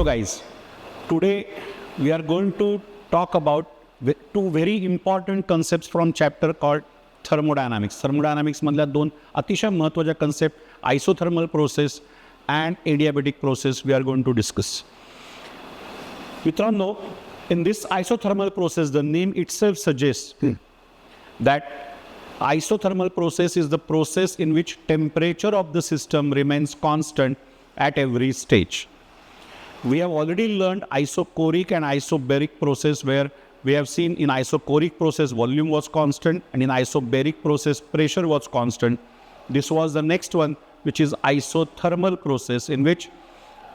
Hello guys, today we are going to talk about two very important concepts from chapter called Thermodynamics. Thermodynamics मधल्या दोन अतिशय महत्त्वाच्या concept, isothermal process and adiabatic process we are going to discuss. मित्रांनो, in this isothermal process, the name itself suggests that isothermal process is the process in which temperature of the system remains constant at every stage. We have already learned isochoric and isobaric process, where we have seen in isochoric process volume was constant and in isobaric process pressure was constant. This was the next one, which is isothermal process, in which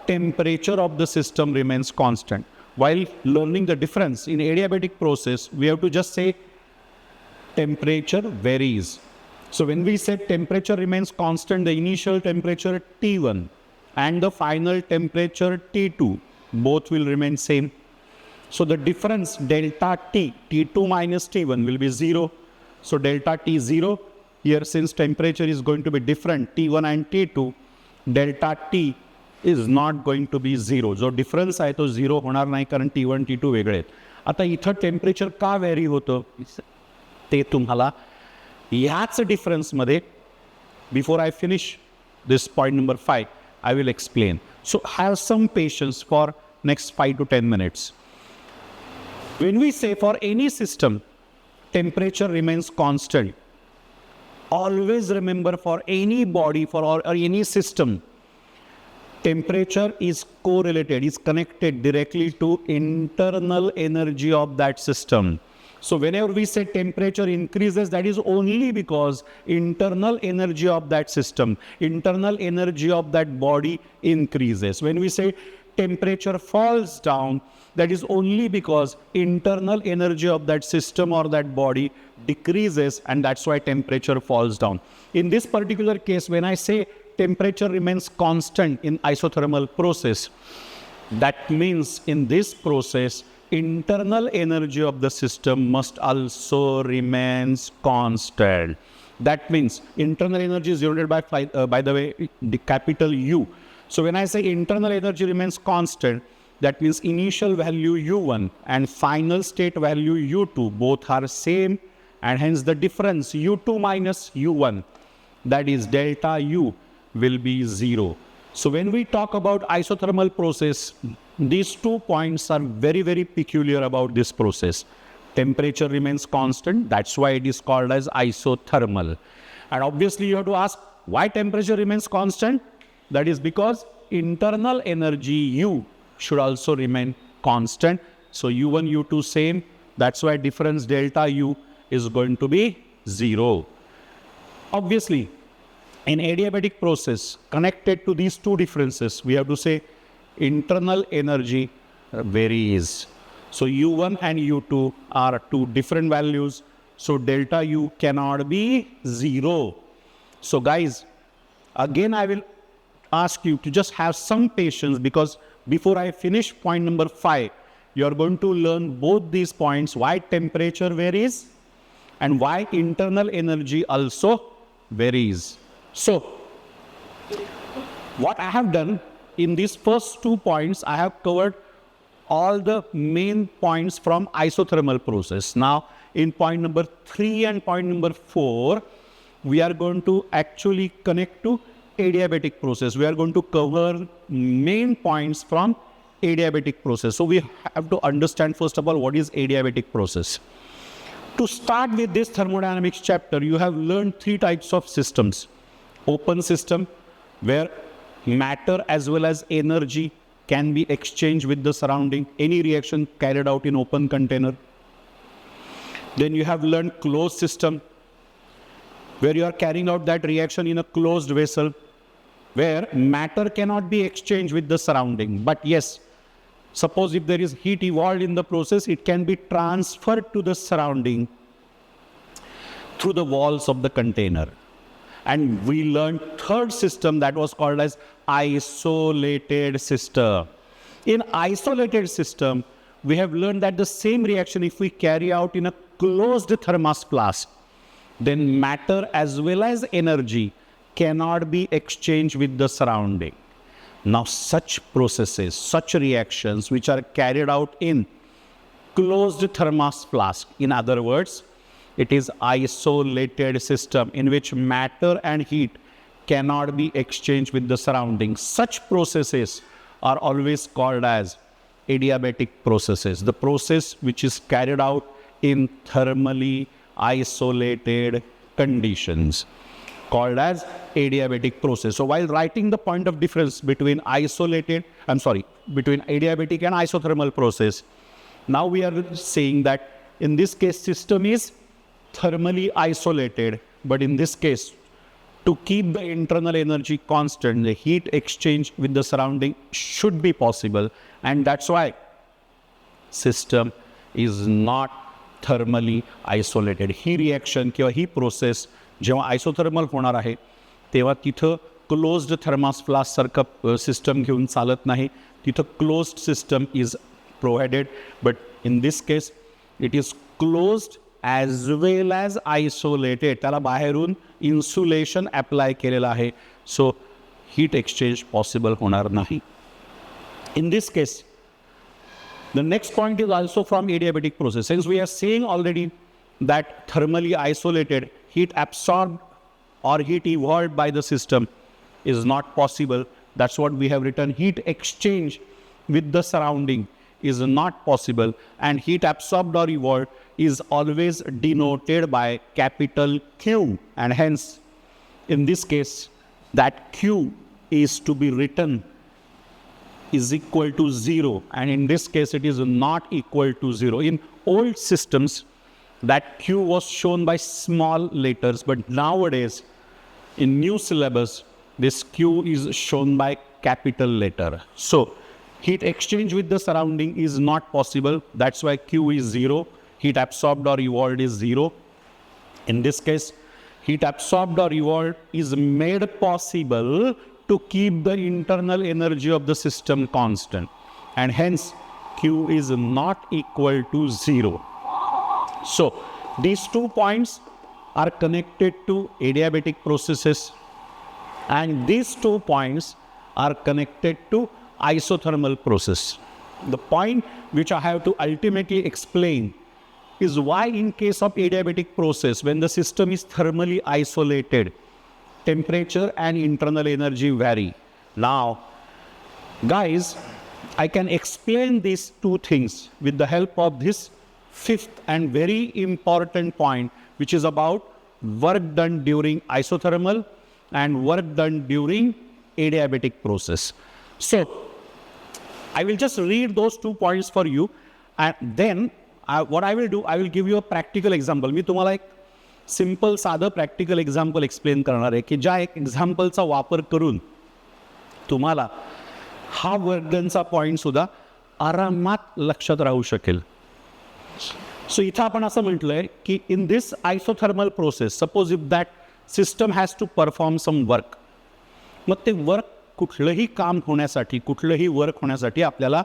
temperature of the system remains constant. While learning the difference in adiabatic process, we have to just say temperature varies. So when we say temperature remains constant, the initial temperature T1 and the final temperature T2, both will remain same. So the difference delta T, T2 minus T1 will be 0. So delta T 0, here since temperature is going to be different, T1 and T2, delta T is not going to be 0. जो difference आहे तो 0 होणार नाही, कारण T1, T2 वेगळे आहेत. आता इथं temperature का vary होतं ते तुम्हाला ह्याच difference मध्ये, before I finish this point number 5, I will explain. So have some patience for next 5 to 10 minutes. When we say for any system, temperature remains constant, always remember for any body, or any system, temperature is correlated, is connected directly to internal energy of that system. So whenever we say temperature increases, that is only because internal energy of that system, internal energy of that body increases. When we say temperature falls down, that is only because internal energy of that system or that body decreases, and that's why temperature falls down. In this particular case, when I say temperature remains constant in isothermal process, that means in this process, internal energy of the system must also remains constant. That means internal energy is denoted by the way, the capital U. So when I say internal energy remains constant, that means initial value U1 and final state value U2 both are same, and hence the difference U2 minus U1, that is delta U, will be 0. So when we talk about isothermal process, these 2 points are very, very peculiar about this process. Temperature remains constant, that's why it is called as isothermal. And obviously you have to ask, why temperature remains constant? That is because internal energy U should also remain constant. So U1, U2 same, that's why difference delta U is going to be 0. Obviously, in adiabatic process, connected to these two differences, we have to say internal energy varies. So U1 and U2 are two different values. So delta U cannot be 0. So guys, again I will ask you to just have some patience, because before I finish point number 5, you are going to learn both these points, why temperature varies and why internal energy also varies. So, what I have done in these first 2 points, I have covered all the main points from isothermal process. Now, in point number 3 and point number 4, we are going to actually connect to adiabatic process. We are going to cover main points from adiabatic process. So, we have to understand first of all what is adiabatic process. To start with this thermodynamics chapter, you have learned 3 types of systems. Open system, where matter as well as energy can be exchanged with the surrounding, any reaction carried out in open container. Then you have learned closed system, where you are carrying out that reaction in a closed vessel, where matter cannot be exchanged with the surrounding. But yes, suppose if there is heat evolved in the process, it can be transferred to the surrounding through the walls of the container. And we learned third system, that was called as isolated system. In isolated system, we have learned that the same reaction, if we carry out in a closed thermos flask, then matter as well as energy cannot be exchanged with the surrounding. Now such processes, such reactions which are carried out in closed thermos flask, in other words, it is isolated system in which matter and heat cannot be exchanged with the surroundings. Such processes are always called as adiabatic processes. The process which is carried out in thermally isolated conditions, called as adiabatic process. So while writing the point of difference between between adiabatic and isothermal process, now we are saying that in this case system is thermally isolated, but in this case, to keep the internal energy constant, the heat exchange with the surrounding should be possible, and that's why system is not thermally isolated. He reaction किंवा ही process जेव्हा isothermal होणार आहे तेव्हा तिथं closed thermos flask सारखं system घेऊन चालत नाही. तिथं closed system is provided, but in this case it is closed as well as isolated. त्याला बाहेरून इन्सुलेशन अप्लाय केलेलं आहे, सो हीट एक्सचेंज पॉसिबल होणार नाही. In this case, the next point is also from adiabatic process. Since we are saying already that thermally isolated, heat absorbed or heat evolved by the system is not possible. That's what we have written. Heat exchange with the surrounding is not possible, and heat absorbed or evolved is always denoted by capital Q, and hence in this case that Q is to be written is equal to 0, and in this case it is not equal to 0. In old systems that Q was shown by small letters, but nowadays in new syllabus this Q is shown by capital letter. So heat exchange with the surrounding is not possible, that's why Q is 0. Heat absorbed or evolved is 0. In this case, heat absorbed or evolved is made possible to keep the internal energy of the system constant, and hence Q is not equal to 0. So these 2 points are connected to adiabatic processes, and these 2 points are connected to isothermal process. The point which I have to ultimately explain is why in case of adiabatic process, when the system is thermally isolated, temperature and internal energy vary. Now, guys, I can explain these 2 things with the help of this 5th and very important point, which is about work done during isothermal and work done during adiabatic process. So, I will just read those 2 points for you, and then what I will do, I will give you a practical example. मी तुम्हाला एक simple साधं practical example explain करणार आहे की ज्या एक एक्झाम्पलचा वापर करून तुम्हाला हा वर्गनचा पॉईंटसुद्धा आरामात लक्षात राहू शकेल. सो इथं आपण असं म्हटलं आहे की in this isothermal process, suppose if that system has to perform some work, मग ते वर्क कुठलंही काम होण्यासाठी, कुठलंही वर्क होण्यासाठी आपल्याला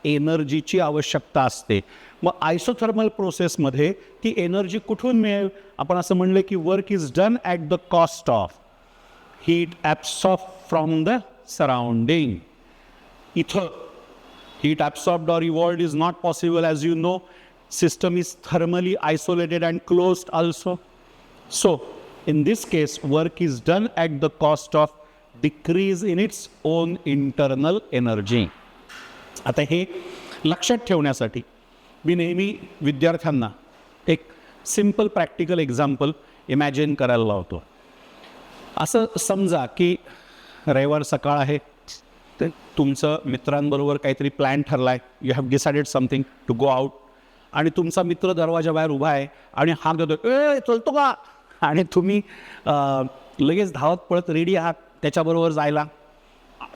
एनर्जीची आवश्यकता असते. मग आयसोथर्मल प्रोसेसमध्ये ती एनर्जी कुठून मिळेल? आपण असं म्हणलं की work is done at the cost of heat absorb from the surrounding. इथं heat absorbed or evolved is not possible. As you know, system is thermally isolated and closed also. So in this case, work is done at the cost of decrease in its own internal energy. आता हे लक्षात ठेवण्यासाठी मी नेहमी विद्यार्थ्यांना एक simple practical example imagine करायला लावतो. असं समजा की रविवार सकाळ आहे, तर तुमचं मित्रांबरोबर काहीतरी प्लॅन ठरला आहे. You have decided something to go out, आणि तुमचा मित्र दरवाजाबाहेर उभा आहे आणि हाक देतो, ए चलतो का? आणि तुम्ही लगेच धावत पळत रेडी आहात त्याच्याबरोबर जायला.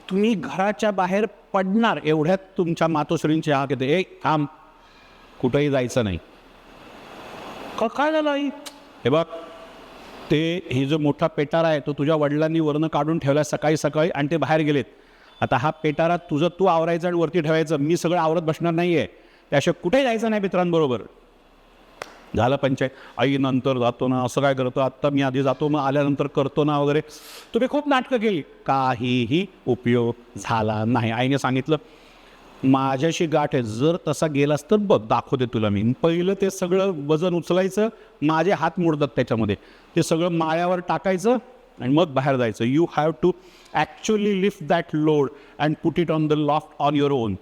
तुम्ही घराच्या बाहेर पडणार एवढ्यात तुमच्या मातोश्रींची हाक येते, ए थांब, कुठंही जायचं नाही. काय झालं आई? हे बघ, ते ही जो मोठा पेटारा आहे तो तुझ्या वडिलांनी वरनं काढून ठेवला सकाळी सकाळी आणि ते बाहेर गेलेत. आता हा पेटारा तुझं तू आवरायचं आणि वरती ठेवायचं, मी सगळं आवरत बसणार नाही आहे. त्याशिवाय कुठेही जायचं नाही मित्रांबरोबर. झालं पंचायत, आई नंतर जातो ना, असं काय करतो, आत्ता मी आधी जातो मग आल्यानंतर करतो ना वगैरे. तुम्ही खूप नाटकं केली, काहीही उपयोग झाला नाही. आईने सांगितलं माझ्याशी गाठ आहे, जर तसा गेलास तर बघ दाखवते तुला मी. पहिलं ते सगळं वजन उचलायचं, माझे हात मोडतात त्याच्यामध्ये, ते सगळं माळ्यावर टाकायचं आणि मग बाहेर जायचं. You have to actually lift that load and put it on the loft on your own.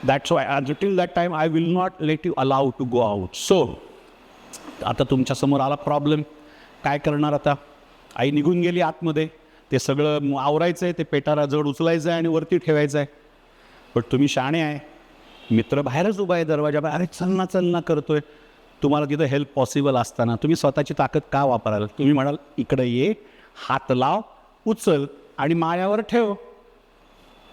That's why until that time I will not let you allow to go out. So आता तुमच्यासमोर आला problem, काय करणार आता? आई निघून गेली आतमध्ये, ते सगळं आवरायचं आहे, ते पेटारा जड उचलायचं आहे आणि वरती ठेवायचं आहे. पण तुम्ही शाणे आहे, मित्र बाहेरच उभा आहे दरवाजा, अरे चल ना करतोय. तुम्हाला तिथं हेल्प पॉसिबल असताना तुम्ही स्वतःची ताकद का वापराल? तुम्ही म्हणाल इकडे ये, हात लाव, उचल आणि माळ्यावर ठेव.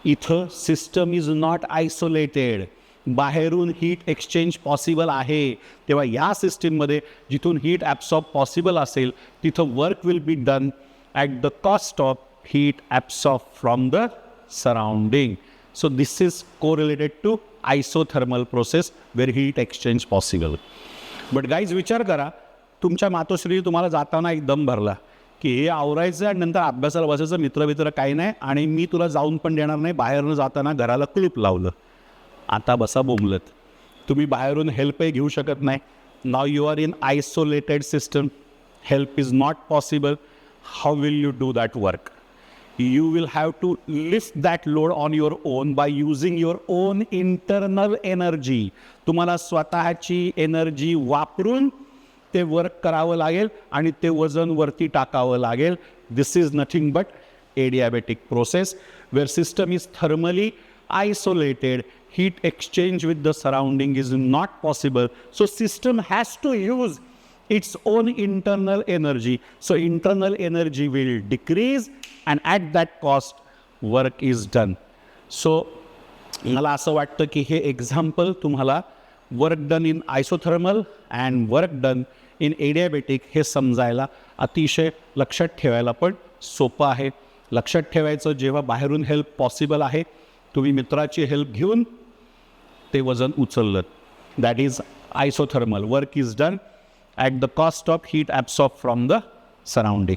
इथं सिस्टम इज नॉट आयसोलेटेड, बाहेरून हीट एक्सचेंज पॉसिबल आहे. तेव्हा या सिस्टीममध्ये जिथून हीट ॲब्सॉर्ब पॉसिबल असेल तिथं work will be done at the cost of heat absorb from the surrounding. So this is correlated to isothermal process where heat exchange possible. But guys विचार करा, तुमच्या मातोश्री तुम्हाला जाताना एक दम भरला की हे आवरायचं आणि नंतर अभ्यासाला बसायचं, मित्र काही नाही आणि मी तुला जाऊन पण देणार नाही, बाहेरनं जाताना घराला कुलूप लावलं. आता बसा बोंबलत, तुम्ही बाहेरून हेल्पही घेऊ शकत नाही. Now you are in isolated system, help is not possible. How will you do that work? You will have to lift that load on your own by using your own internal energy. तुम्हाला स्वतःची energy वापरून ते work करावं लागेल आणि ते वजन वरती टाकावं लागेल. This is nothing but adiabatic process where system is thermally isolated. heat exchange with the surrounding is not possible. So system has to use its own internal energy. So internal energy will decrease and at that cost work is done. So मला असं वाटतं की हे example तुम्हाला work done in isothermal and work done in adiabatic हे समजायला अतिशय लक्षात ठेवायला पण सोपं आहे. लक्षात ठेवायचं, जेव्हा बाहेरून हेल्प पॉसिबल आहे तुम्ही मित्राची हेल्प घेऊन ते वजन उचललं, that is isothermal. Work is done at the cost of heat absorb from the surrounding.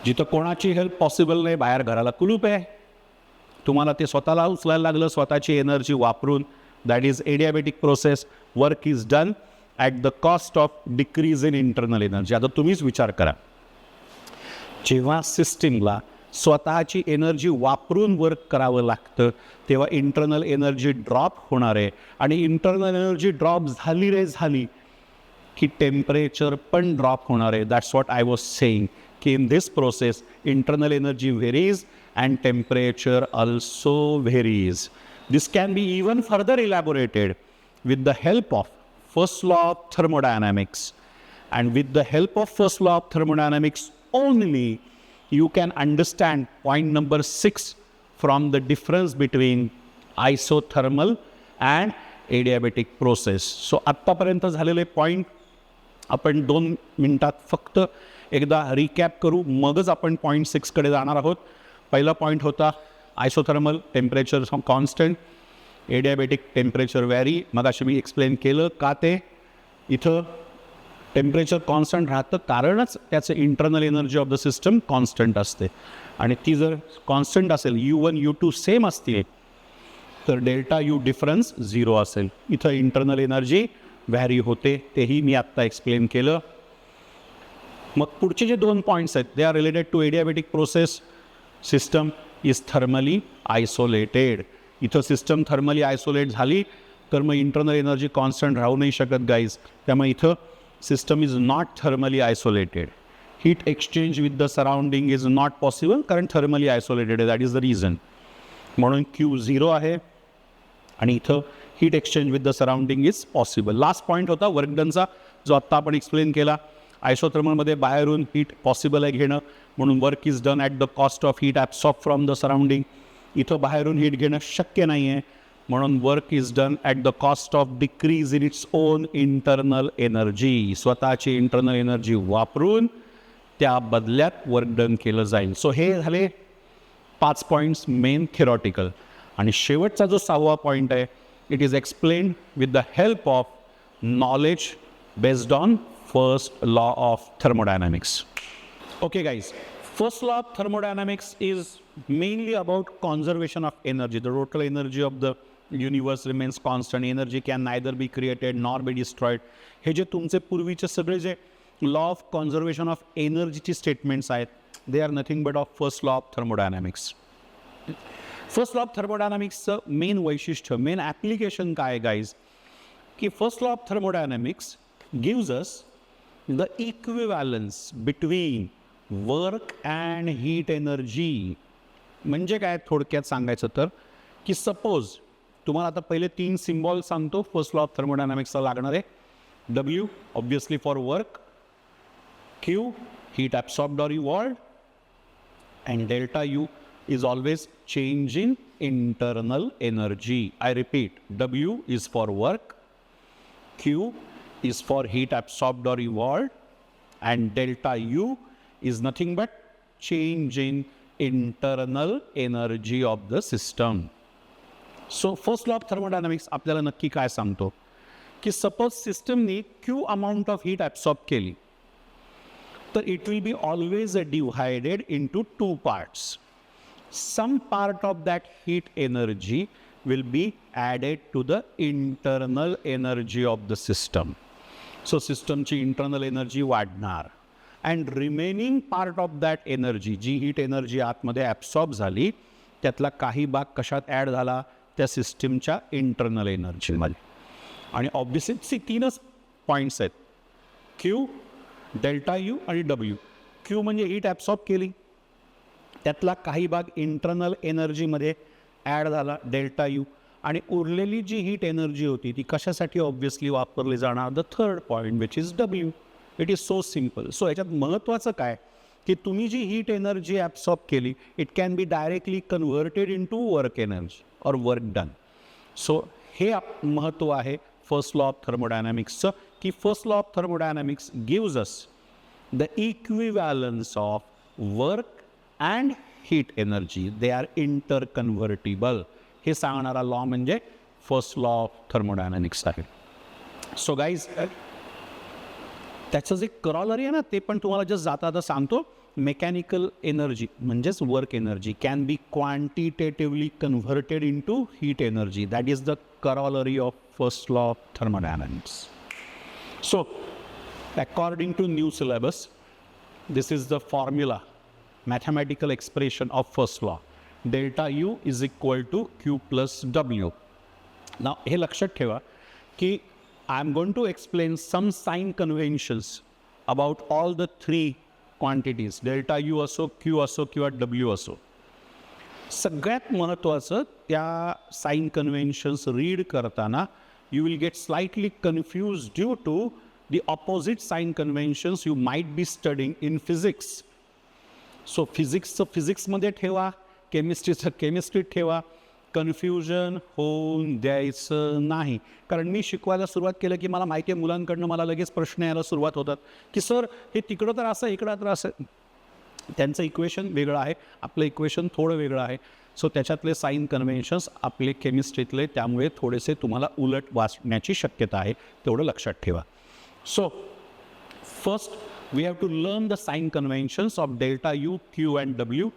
जिथं कोणाची हेल्प पॉसिबल नाही, बाहेर घराला कुलूप आहे, तुम्हाला ते स्वतःला उचलायला लागलं स्वतःची एनर्जी वापरून, that is adiabatic process. Work is done at the cost of decrease in internal energy. आता तुम्हीच विचार करा, जेव्हा सिस्टीमला स्वतःची एनर्जी वापरून वर्क करावं लागतं तेव्हा इंटरनल एनर्जी ड्रॉप होणार आहे. आणि इंटरनल एनर्जी ड्रॉप झाली की टेम्परेचर पण ड्रॉप होणार आहे. That's what I was saying की in this process internal energy varies and temperature also varies. This can be even further elaborated with the help of first law of thermodynamics. And with the help of first law of thermodynamics only you can understand point number 6 from the difference between isothermal and adiabatic process. So आत्तापर्यंत झालेले point आपण 2 मिनिटात फक्त एकदा recap करू, मगच आपण point 6 कडे जाणार आहोत. पहिला पॉईंट होता isothermal temperature constant, adiabatic temperature vary. मग अशी मी एक्सप्लेन केलं का ते इथं टेम्परेचर कॉन्स्टंट राहतं कारणच त्याचं internal energy of the system constant असते. आणि ती जर कॉन्स्टंट असेल, U1 U2 सेम असतील तर डेल्टा यू डिफरन्स 0 असेल. इथं इंटरनल एनर्जी व्हॅरी होते, तेही मी आत्ता एक्सप्लेन केलं. मग पुढचे जे 2 पॉईंट्स आहेत they are related to adiabatic process. System is thermally isolated. इथं सिस्टम थर्मली आयसोलेट झाली तर मग इंटरनल एनर्जी कॉन्स्टंट राहू नाही शकत गाईज. त्यामुळे इथं system is not thermally isolated. Heat exchange with the surrounding is not possible कारण थर्मली आयसोलेटेड आहे. That is the reason. म्हणून Q 0 आहे आणि इथं heat exchange with the surrounding is possible. Last point होता वर्कडनचा जो आत्ता आपण एक्सप्लेन केला. आयसोथर्मलमध्ये बाहेरून हीट पॉसिबल आहे घेणं, म्हणून work is done at the cost of heat absorb from the surrounding. इथं बाहेरून हीट घेणं शक्य नाही आहे, म्हणून work is done at the cost of decrease in its own internal energy. स्वतःची इंटरनल एनर्जी वापरून त्या बदल्यात वर्क डन केलं जाईल. सो हे झाले 5 पॉईंट्स मेन थेरॉटिकल. आणि शेवटचा जो 6वा पॉईंट आहे, it is explained with the help of knowledge based on first law of thermodynamics. Okay guys, first law of thermodynamics is mainly about conservation of energy. The total energy of the universe remains constant. Energy can neither be created nor be destroyed. हे जे तुमचे पूर्वीचे सगळे जे law of conservation of energy statements आहेत, they are nothing but of first law of thermodynamics. First law of thermodynamics main वैशिष्ट्य, main application काय आहे guys, की first law of thermodynamics gives us the equivalence between work and heat energy. म्हणजे काय थोडक्यात सांगायचं तर की सपोज तुम्हाला आता पहिले 3 सिम्बॉल सांगतो फर्स्ट लॉ ऑफ थर्मोडायनामिक्सला लागणारे. W obviously for work, Q heat absorbed or evolved, and delta U is always change in internal energy. I repeat, W is for work, Q is for heat absorbed or evolved, and delta U is nothing but change in internal energy of the system. So first law of thermodynamics आपल्याला नक्की काय सांगतो की suppose सिस्टमनी Q amount of heat absorb केली तर it will be always divided into 2 parts. Some part of that heat energy will be added to the internal energy of the system. So सिस्टमची internal energy वाढणार and remaining part of that energy, जी heat energy आतमध्ये absorb झाली त्यातला काही भाग कशात add झाला, त्या सिस्टीमच्या इंटरनल एनर्जीमध्ये. आणि ऑब्वियसली 3च पॉईंट्स आहेत, Q, डेल्टा यू आणि W. Q म्हणजे हीट ॲब्सॉर्ब केली, त्यातला काही भाग इंटरनल एनर्जीमध्ये ॲड झाला डेल्टा यू, आणि उरलेली जी हीट एनर्जी होती ती कशासाठी ऑब्वियसली वापरली जाणार, the third point which is W. It is so simple. So याच्यात महत्त्वाचं काय की तुम्ही जी हीट एनर्जी ॲब्सॉर्ब केली it can be directly converted into work energy और वर्क डन. सो हे महत्त्व आहे फर्स्ट लॉ ऑफ थर्मोडायनामिक्सचं की first law of thermodynamics gives us the equivalence of work and heat energy, they are interconvertible. हे सांगणारा law म्हणजे first law of thermodynamics आहे. सो गाईज त्याचं जे करॉलरी आहे ना ते पण तुम्हाला जस्ट जाता आता सांगतो. मेकॅनिकल एनर्जी म्हणजेच work energy can be quantitatively converted into heat energy. That is the corollary of first law of thermodynamics. So according to new syllabus this is the formula, mathematical expression of first law. Delta U is equal to Q plus W. Now हे लक्षात ठेवा की I am going to explain some sign conventions about all the 3 quantities, delta U असो, Q असो किंवा W असो. सगळ्यात महत्त्वाचं त्या साइन कन्व्हेन्शन्स रीड करताना you will get slightly confused due to the opposite sign conventions you might be studying in physics. सो फिजिक्सचं फिजिक्समध्ये ठेवा, केमिस्ट्रीचं केमिस्ट्रीत ठेवा. कन्फ्युजन होऊन द्यायचं नाही. कारण मी शिकवायला सुरुवात केलं की मला माहिती आहे मुलांकडनं मला लगेच प्रश्न यायला सुरुवात होतात की सर हे तिकडं तर असं इकडं तर असं. त्यांचं इक्वेशन वेगळं आहे, आपलं इक्वेशन थोडं वेगळं आहे. सो त्याच्यातले साइन कन्व्हेन्शन्स आपले केमिस्ट्रीतले, त्यामुळे थोडेसे तुम्हाला उलट वाचण्याची शक्यता आहे, तेवढं लक्षात ठेवा. So first we have to learn the sign conventions of delta U, Q and W,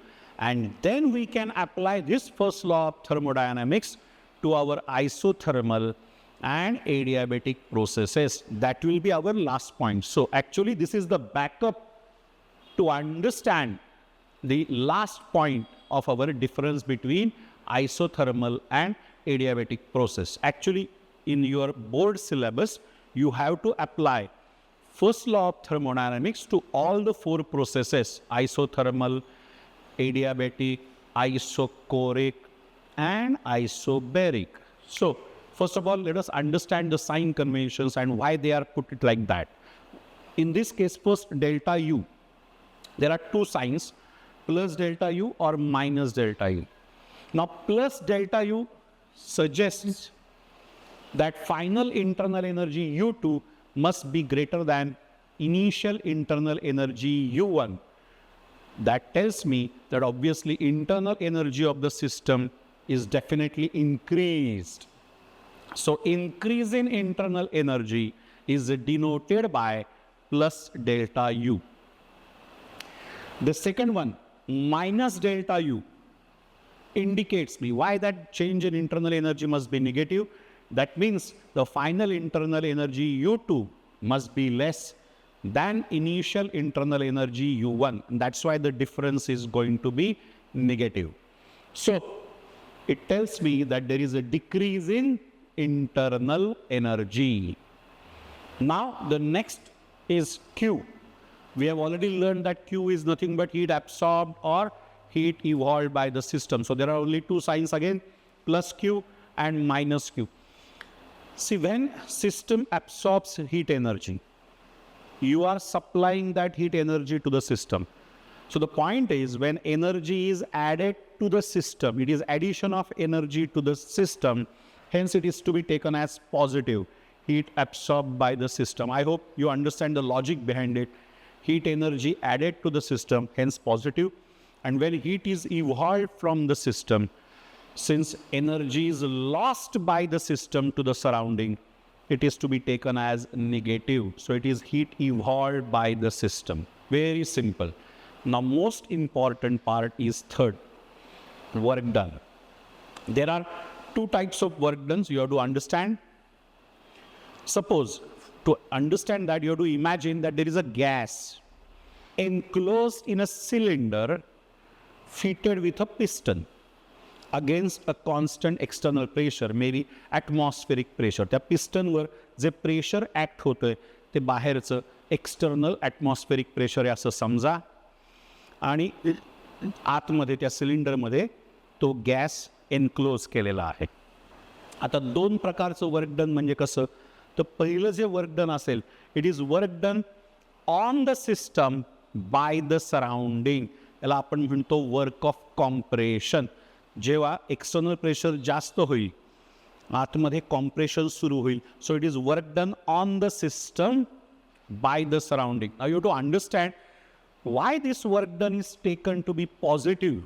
and then we can apply this first law of thermodynamics to our isothermal and adiabatic processes. That will be our last point. So actually this is the backup to understand the last point of our difference between isothermal and adiabatic process. Actually in your board syllabus you have to apply first law of thermodynamics to all the 4 processes: isothermal, adiabatic, isochoric and isobaric. So first of all let us understand the sign conventions and why they are put it like that. In this case first delta U, there are 2 signs, plus delta U or minus delta U. Now plus delta U suggests that final internal energy U2 must be greater than initial internal energy U1. That tells me that obviously internal energy of the system is definitely increased. So increase in internal energy is denoted by plus delta U. The second one, minus delta U, indicates me why that change in internal energy must be negative. That means the final internal energy U2 must be less than initial internal energy U1. That's why the difference is going to be negative. So it tells me that there is a decrease in internal energy. Now the next is Q. We have already learned that Q is nothing but heat absorbed or heat evolved by the system. So there are only two signs again, plus Q and minus Q. See, when system absorbs heat energy, you are supplying that heat energy to the system. So the point is, when energy is added to the system, it is addition of energy to the system, hence it is to be taken as positive, heat absorbed by the system. I hope you understand the logic behind it. Heat energy added to the system, hence positive. And when heat is evolved from the system, since energy is lost by the system to the surrounding, it is to be taken as negative. So it is heat evolved by the system. Very simple. Now, most important part is third, work done. There are two types of work done you have to understand. Suppose, to understand that, you have to imagine that there is a gas enclosed in a cylinder fitted with a piston against a constant external pressure, maybe atmospheric pressure. त्या पिस्टनवर जे pressure act होतंय ते बाहेरचं external atmospheric pressure आहे असं समजा, आणि आतमध्ये त्या सिलेंडरमध्ये तो गॅस एनक्लोज केलेला आहे. आता दोन प्रकारचं वर्क डन म्हणजे कसं, तर पहिलं जे वर्क डन असेल, it is work done on the system by the surrounding. याला आपण म्हणतो वर्क ऑफ कॉम्प्रेशन. जेव्हा एक्सटर्नल प्रेशर जास्त होईल, आतमध्ये कॉम्प्रेशन सुरू होईल. So it is work done on the system by the surrounding. Now you to understand why this work done is taken to be positive.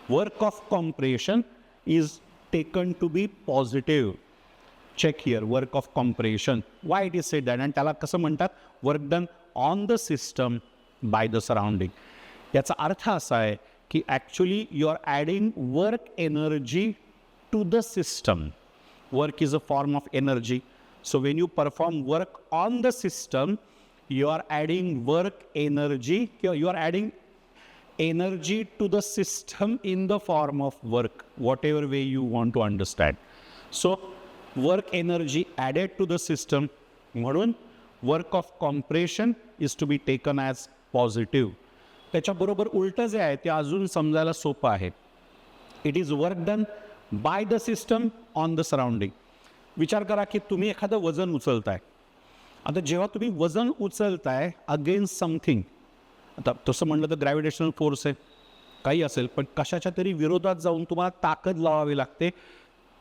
Work of compression is taken to be positive. Check here, work of compression. Why it is said that? And त्याला कसं म्हणतात, work done on the system by the surrounding. याचा अर्थ असा आहे की actually you are adding work energy to the system. Work is a form of energy. So when you perform work on the system, you are adding work energy, you are adding energy to the system in the form of work, whatever way you want to understand. So work energy added to the system, म्हणून work of compression is to be taken as positive. त्याच्याबरोबर उलटं जे आहे ते अजून समजायला सोपं आहे. It is work done by the system on the surrounding. विचार करा की तुम्ही एखादं वजन उचलताय. आता जेव्हा तुम्ही वजन उचलताय अगेन्स्ट समथिंग, आता तसं म्हणलं तर ग्रॅव्हिटेशनल फोर्स आहे, काही असेल, पण कशाच्या तरी विरोधात जाऊन तुम्हाला ताकद लावावी लागते,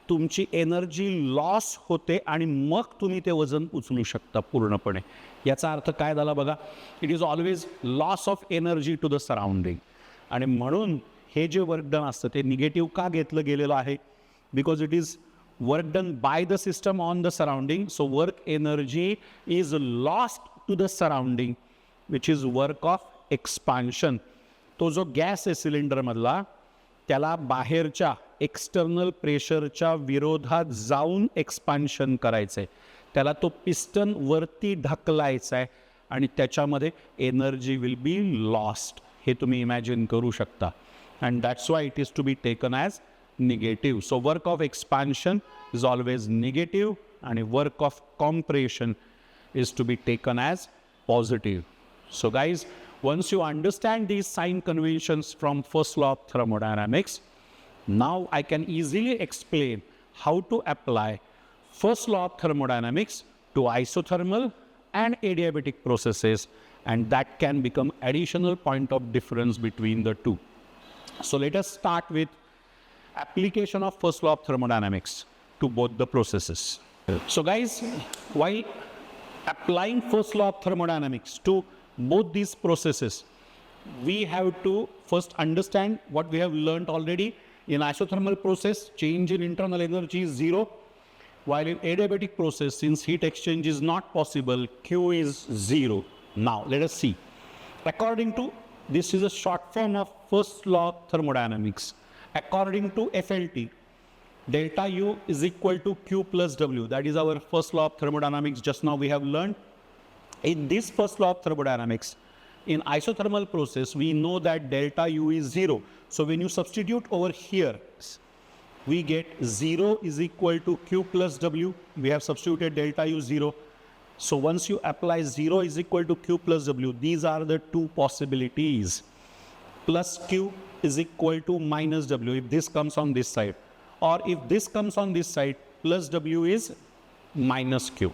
तुमची एनर्जी लॉस होते आणि मग तुम्ही ते वजन उचलू शकता पूर्णपणे. याचा अर्थ काय झाला बघा, it is always loss of energy to the surrounding. आणि म्हणून हे जे वर्क डन असतं ते निगेटिव्ह का घेतलं गेलेलं आहे, because it is work done by the system on the surrounding. So work energy is lost to the surrounding, which is work of expansion. तो जो गॅस आहे सिलेंडर मधला, त्याला बाहेरच्या एक्सटर्नल प्रेशरच्या विरोधात जाऊन एक्सपान्शन करायचं आहे. त्याला तो पिस्टन वरती ढकलायचा आहे आणि त्याच्यामध्ये एनर्जी विल बी लॉस्ट. हे तुम्ही इमॅजिन करू शकता. And that's why it is to be taken as negative. So work of expansion is always negative and work of compression is to be taken as positive. So guys, once you understand these sign conventions from first law of thermodynamics, now I can easily explain how to apply first law of thermodynamics to isothermal and adiabatic processes, and that can become additional point of difference between the two. So let us start with application of first law of thermodynamics to both the processes. So guys, while applying first law of thermodynamics to both these processes, we have to first understand what we have learned already. In isothermal process, change in internal energy is 0. while in adiabatic process, since heat exchange is not possible, Q is 0. Now, let us see. According to, this is a short form of first law of thermodynamics. According to FLT, delta U is equal to Q plus W. That is our first law of thermodynamics. Just now we have learned. In this first law of thermodynamics, in isothermal process, we know that delta U is 0. So when you substitute over here, we get 0 is equal to Q plus W. We have substituted delta U 0. So once you apply 0 is equal to Q plus W, these are the two possibilities. Plus Q is equal to minus W if this comes on this side. Or if this comes on this side, plus W is minus Q.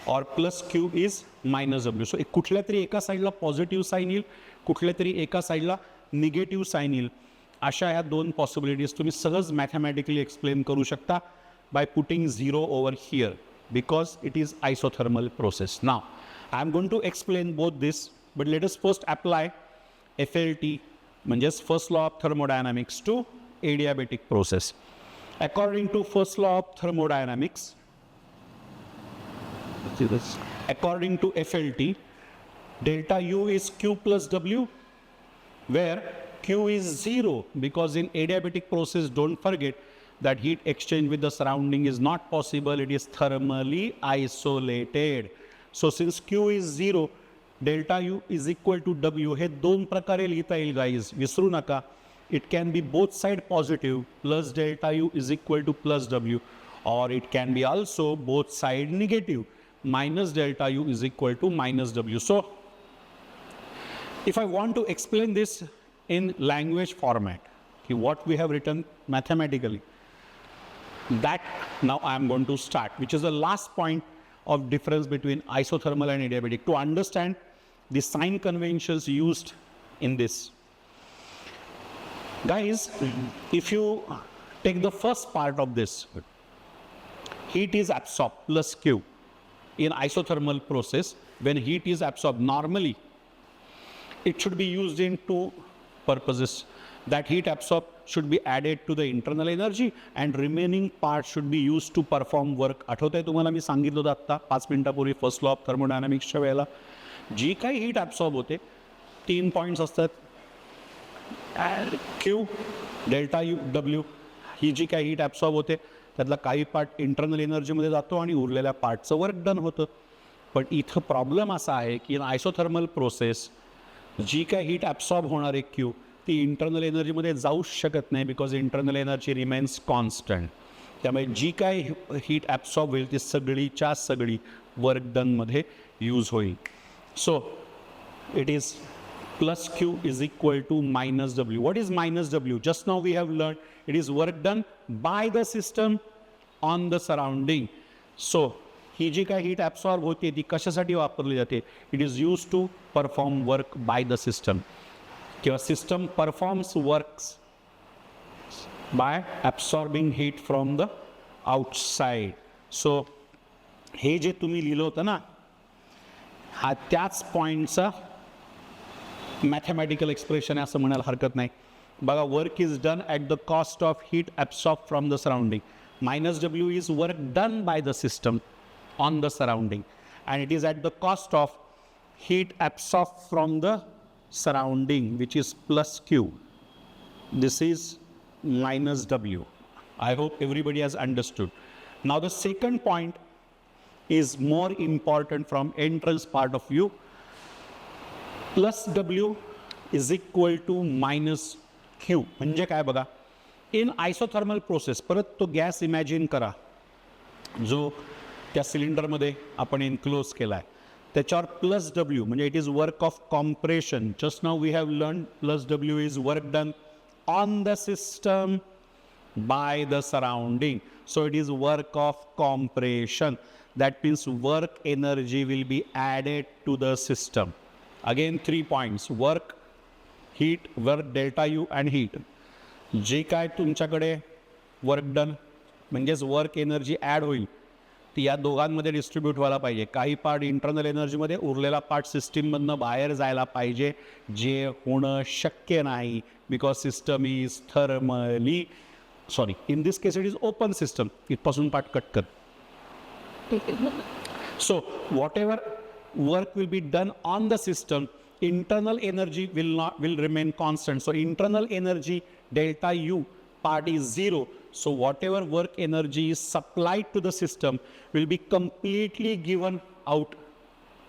Or plus Q is minus W. So कुठल्या तरी एका साईडला positive sign येईल, कुठल्या तरी एका साईडला negative sign येईल. अशा या दोन पॉसिबिलिटीज तुम्ही सहज मॅथमॅटिकली एक्सप्लेन करू शकता by putting 0 over here because it is isothermal process. Now, I am going to explain both this, but let us first apply FLT, म्हणजेच first law of thermodynamics to adiabatic process. According to first law of thermodynamics, according to FLT, delta U is Q plus W, where Q is 0 because in adiabatic process, don't forget that heat exchange with the surrounding is not possible. It is thermally isolated. So since Q is 0, delta U is equal to W. हे दोन प्रकारे लिहिता येईल guys. विसरू नका. It can be both side positive plus delta U is equal to plus W, or it can be also both side negative minus delta U is equal to minus W. So if I want to explain this in language format, okay, what we have written mathematically, that now I am going to start, which is the last point of difference between isothermal and adiabatic, to understand the sign conventions used in this. Guys, if you take the first part of this, heat is absorbed plus Q. In isothermal process, when heat is absorbed, normally it should be used in two purposes. That heat absorbed should be added to the internal energy and remaining part should be used to perform work. आठवतंय तुम्हाला मी सांगितलं होतं आत्ता 5 मिनिटापूर्वी first law of थर्मोडायनामिक्सच्या वेळेला जी काही heat absorb होते 3 points असतात. Q, delta U, W. ही जी काही हीट ॲब्सॉर्ब होते त्यातला काही पार्ट इंटरनल एनर्जीमध्ये जातो आणि उरलेल्या पार्टचं वर्क डन होतं. पण इथं प्रॉब्लेम असा आहे की इन आयसोथर्मल प्रोसेस जी काय हीट ॲब्सॉर्ब होणार आहे Q ती इंटरनल एनर्जीमध्ये जाऊच शकत नाही because internal energy remains constant. त्यामुळे जी काय हीट ॲब्सॉर्ब होईल ती सगळीच्या सगळी वर्क डनमध्ये यूज होईल. So it is plus Q is equal to minus W. What is minus W? Just now we have learned it is work done by the system on the surrounding. So ही जी काय heat absorb होते ती कशासाठी वापरली जाते? It is use to perform work by the system किंवा system performs works by absorbing heat from the outside. So हे जे तुम्ही लिहिलं होतं ना हा त्याच पॉईंटचा मॅथमॅटिकल एक्सप्रेशन आहे असं म्हणायला हरकत नाही. बघा work is done at the cost of heat absorb from the surrounding. Minus W is work done by the system on the surrounding and it is at the cost of heat absorbed from the surrounding, which is plus Q. This is minus W. I hope everybody has understood. Now the second point is more important from entrance part of view. Plus W is equal to minus Q. म्हणजे काय बघा, in isothermal process परत तो gas imagine करा जो त्या सिलेंडरमध्ये आपण enclose केला आहे त्याच्यावर प्लस डब्ल्यू म्हणजे it is work of compression. Just now we have learn plus W is work done on the system by the surrounding. So it is work of compression. That means work energy will be added to the system. Again 3 points, work, heat, work delta U and heat. जे काय तुमच्याकडे work done म्हणजेच work energy add होईल ती या दोघांमध्ये distribute व्हायला पाहिजे. काही पार्ट इंटरनल एनर्जीमध्ये, उरलेला पार्ट सिस्टीममधनं बाहेर जायला पाहिजे, जे होणं शक्य नाही because system is thermally in this case it is open system. इथपासून पार्ट कट कर. So whatever work will be done on the system, internal energy will remain constant. So internal energy delta U part is 0. So whatever work energy is supplied to the system will be completely given out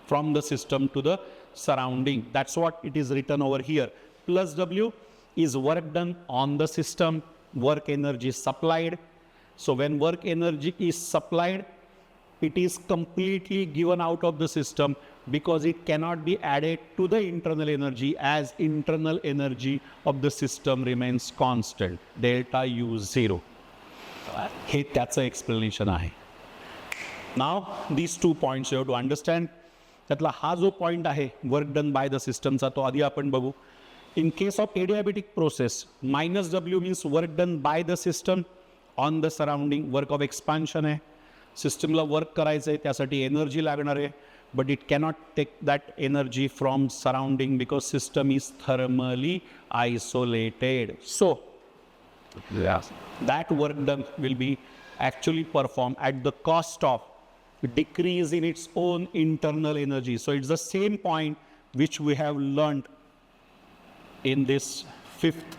from the system to the surrounding. That's what it is written over here. Plus W is work done on the system, work energy supplied. So when work energy is supplied, it is completely given out of the system because it cannot be added to the internal energy, as internal energy of the system remains constant, delta U 0. हे त्याचं explanation आहे. नाव these 2 points you have to understand. त्यातला हा जो point आहे work done by the सिस्टमचा, तो आधी आपण बघू. In case of adiabatic process, -W means work done by the system on the surrounding. Work of expansion आहे, सिस्टमला वर्क करायचं आहे, त्यासाठी एनर्जी लागणार आहे, but it cannot take that energy from surrounding because system is thermally isolated. So that work done will be actually performed at the cost of decrease in its own internal energy. So it's the same point which we have learned in this 5th.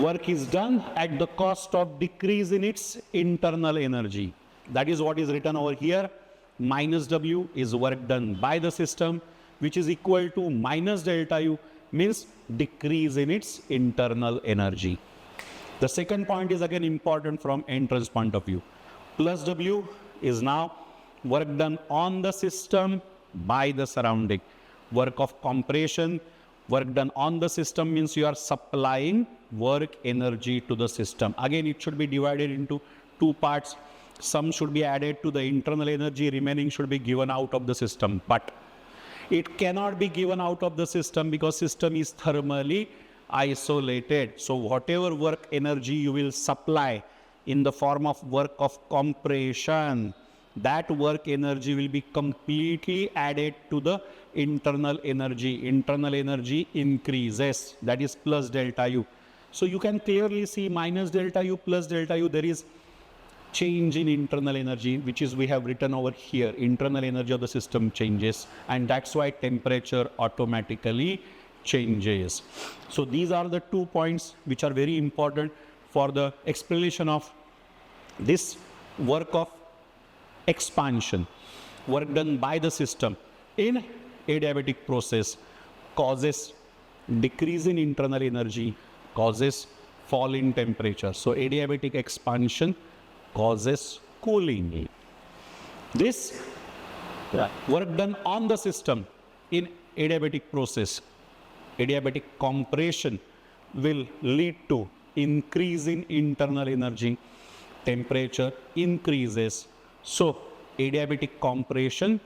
Work is done at the cost of decrease in its internal energy. That is what is written over here. -W is work done by the system, which is equal to minus delta U, means decrease in its internal energy. The second point is again important from entrance point of view. Plus W is now work done on the system by the surrounding. Work of compression, work done on the system means you are supplying work energy to the system. Again, it should be divided into 2 parts. Some should be added to the internal energy, remaining should be given out of the system. But it cannot be given out of the system because system is thermally isolated. So whatever work energy you will supply in the form of work of compression, that work energy will be completely added to the internal energy. Internal energy increases, that is plus delta U. So you can clearly see minus delta U plus delta U, there is change in internal energy, which is we have written over here. Internal energy of the system changes, and that's why temperature automatically changes. So these are the 2 points which are very important for the explanation of this work of expansion. Work done by the system in adiabatic process causes decrease in internal energy, causes fall in temperature. So adiabatic expansion causes cooling. This work done on the system in adiabatic process, adiabatic compression, will lead to increase in internal energy, temperature increases. So adiabatic compression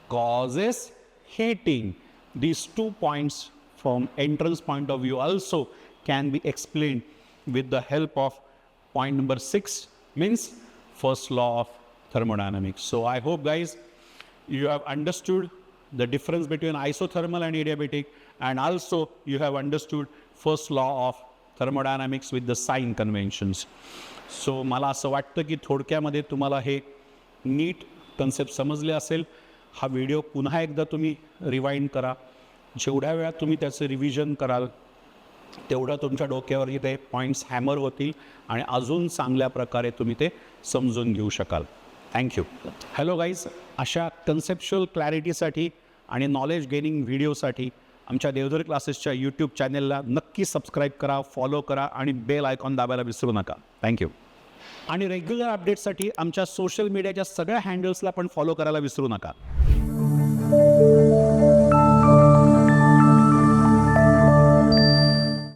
causes heating. These 2 points from entrance point of view also can be explained with the help of point number 6, means first law of thermodynamics. So I hope guys you have understood the difference between isothermal and adiabatic, and also you have understood first law of thermodynamics with the sign conventions. So मला असं वाटतं की थोडक्यामध्ये तुम्हाला हे NEET concept समजले असेल. हा video पुन्हा एकदा तुम्ही रिवाइंड करा. जेवढ्या वेळा तुम्ही त्याचं रिव्हिजन कराल तेवढा तुमच्या डोक्यावर ते पॉईंट्स हॅमर होतील आणि अजून चांगल्या प्रकारे तुम्ही ते समजून घेऊ शकाल. थँक्यू. हॅलो गाईज, अशा कन्सेप्च्युअल क्लॅरिटीसाठी आणि नॉलेज गेनिंग व्हिडिओसाठी आमच्या देवधर क्लासेसच्या यूट्यूब चॅनलला नक्की सबस्क्राईब करा, फॉलो करा आणि बेल आयकॉन दाबायला विसरू नका. थँक्यू. आणि रेग्युलर अपडेट्ससाठी आमच्या सोशल मीडियाच्या सगळ्या हँडल्सला पण फॉलो करायला विसरू नका.